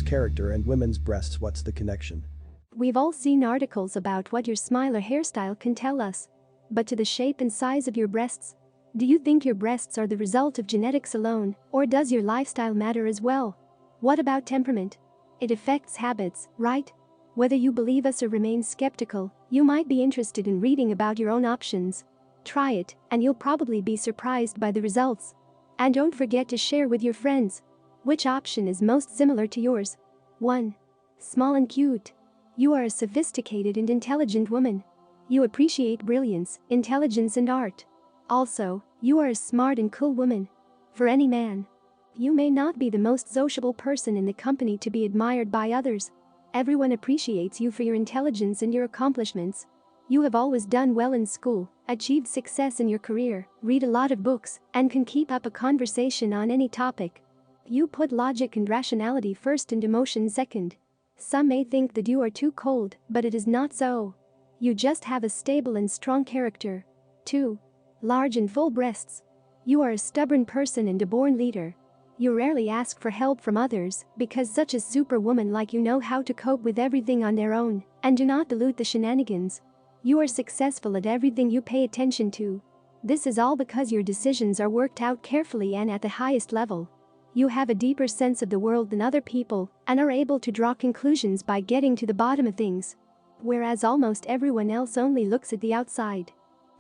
character and women's breasts. What's the connection? We've all seen articles about what your smile or hairstyle can tell us. But to the shape and size of your breasts? Do you think your breasts are the result of genetics alone, or does your lifestyle matter as well? What about temperament? It affects habits, right? Whether you believe us or remain skeptical, you might be interested in reading about your own options. Try it, and you'll probably be surprised by the results. And don't forget to share with your friends. Which option is most similar to yours? 1. Small and cute. You are a sophisticated and intelligent woman. You appreciate brilliance, intelligence and art. Also, you are a smart and cool woman. For any man. You may not be the most sociable person in the company to be admired by others. Everyone appreciates you for your intelligence and your accomplishments. You have always done well in school, achieved success in your career, read a lot of books, and can keep up a conversation on any topic. You put logic and rationality first and emotion second. Some may think that you are too cold, but it is not so. You just have a stable and strong character. 2. Large and full breasts. You are a stubborn person and a born leader. You rarely ask for help from others because such a superwoman like you know how to cope with everything on their own and do not dilute the shenanigans. You are successful at everything you pay attention to. This is all because your decisions are worked out carefully and at the highest level. You have a deeper sense of the world than other people and are able to draw conclusions by getting to the bottom of things. Whereas almost everyone else only looks at the outside.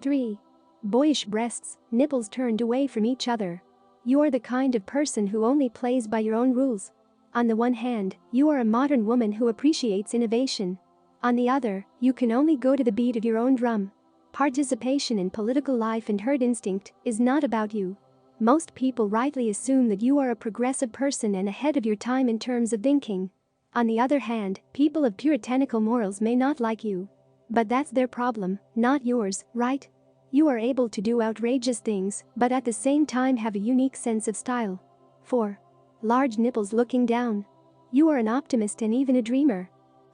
3. Boyish breasts, nipples turned away from each other. You are the kind of person who only plays by your own rules. On the one hand, you are a modern woman who appreciates innovation. On the other, you can only go to the beat of your own drum. Participation in political life and herd instinct is not about you. Most people rightly assume that you are a progressive person and ahead of your time in terms of thinking. On the other hand, people of puritanical morals may not like you. But that's their problem, not yours, right? You are able to do outrageous things, but at the same time have a unique sense of style. 4. Large nipples looking down. You are an optimist and even a dreamer.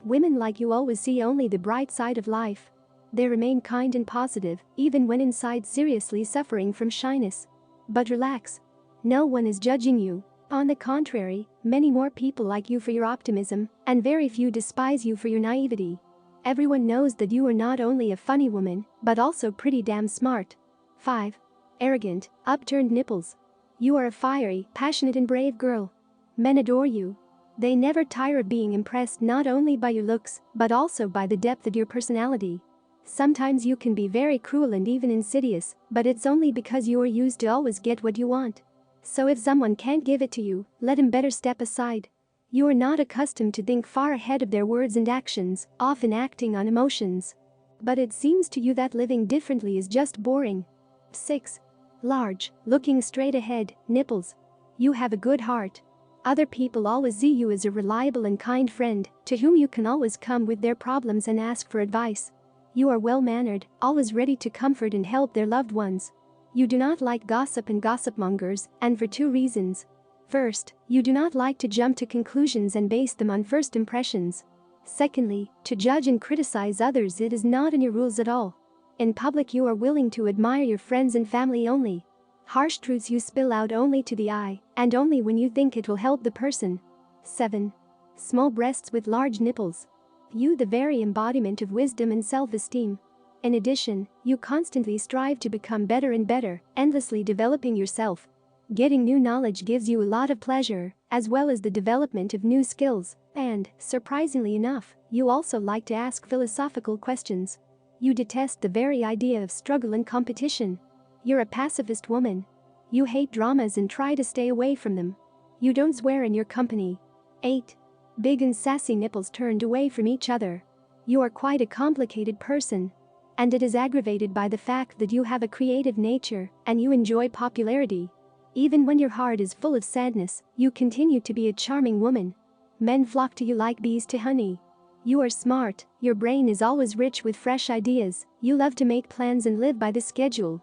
Women like you always see only the bright side of life. They remain kind and positive, even when inside seriously suffering from shyness. But relax. No one is judging you. On the contrary, many more people like you for your optimism, and very few despise you for your naivety. Everyone knows that you are not only a funny woman, but also pretty damn smart. 5. Arrogant, upturned nipples. You are a fiery, passionate and brave girl. Men adore you. They never tire of being impressed not only by your looks, but also by the depth of your personality. Sometimes you can be very cruel and even insidious, but it's only because you are used to always get what you want. So if someone can't give it to you, let him better step aside. You are not accustomed to think far ahead of their words and actions, often acting on emotions. But it seems to you that living differently is just boring. 6. Large, looking straight ahead, nipples. You have a good heart. Other people always see you as a reliable and kind friend, to whom you can always come with their problems and ask for advice. You are well-mannered, always ready to comfort and help their loved ones. You do not like gossip and gossip-mongers, and for 2 reasons. First, you do not like to jump to conclusions and base them on first impressions. Secondly, to judge and criticize others it is not in your rules at all. In public you are willing to admire your friends and family only. Harsh truths you spill out only to the eye, and only when you think it will help the person. 7. Small breasts with large nipples. You the very embodiment of wisdom and self-esteem. In addition, you constantly strive to become better and better, endlessly developing yourself. Getting new knowledge gives you a lot of pleasure, as well as the development of new skills, and, surprisingly enough, you also like to ask philosophical questions. You detest the very idea of struggle and competition. You're a pacifist woman. You hate dramas and try to stay away from them. You don't swear in your company. 8. Big and sassy nipples turned away from each other. You are quite a complicated person. And it is aggravated by the fact that you have a creative nature and you enjoy popularity. Even when your heart is full of sadness, you continue to be a charming woman. Men flock to you like bees to honey. You are smart, your brain is always rich with fresh ideas, you love to make plans and live by the schedule.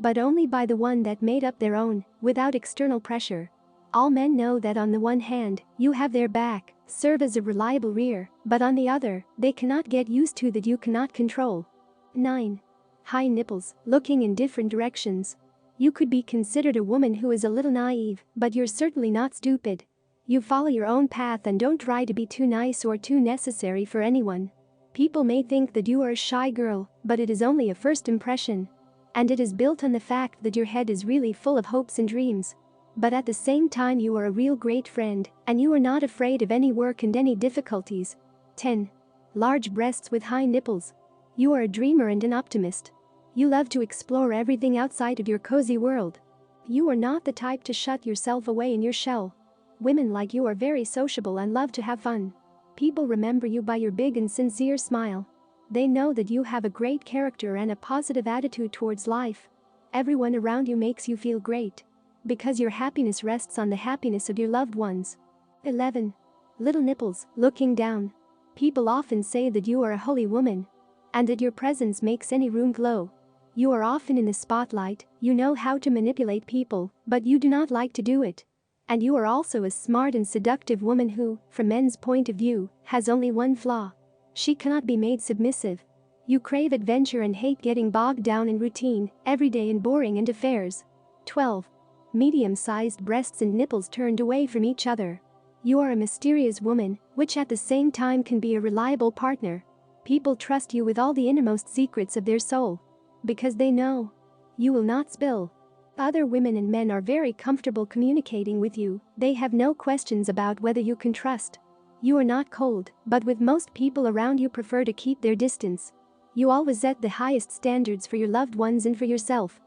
But only by the one that made up their own, without external pressure. All men know that on the one hand, you have their back, serve as a reliable rear, but on the other, they cannot get used to that you cannot control. 9. High nipples, looking in different directions. You could be considered a woman who is a little naive, but you're certainly not stupid. You follow your own path and don't try to be too nice or too necessary for anyone. People may think that you are a shy girl, but it is only a first impression. And it is built on the fact that your head is really full of hopes and dreams. But at the same time you are a real great friend, and you are not afraid of any work and any difficulties. 10. Large breasts with high nipples. You are a dreamer and an optimist. You love to explore everything outside of your cozy world. You are not the type to shut yourself away in your shell. Women like you are very sociable and love to have fun. People remember you by your big and sincere smile. They know that you have a great character and a positive attitude towards life. Everyone around you makes you feel great. Because your happiness rests on the happiness of your loved ones. 11. Little nipples, looking down. People often say that you are a holy woman. And that your presence makes any room glow. You are often in the spotlight, you know how to manipulate people, but you do not like to do it. And you are also a smart and seductive woman who, from men's point of view, has only one flaw. She cannot be made submissive. You crave adventure and hate getting bogged down in routine, everyday and boring and affairs. 12. Medium-sized breasts and nipples turned away from each other. You are a mysterious woman, which at the same time can be a reliable partner. People trust you with all the innermost secrets of their soul. Because they know you will not spill. Other women and men are very comfortable communicating with you, they have no questions about whether you can trust. You are not cold, but with most people around you prefer to keep their distance. You always set the highest standards for your loved ones and for yourself.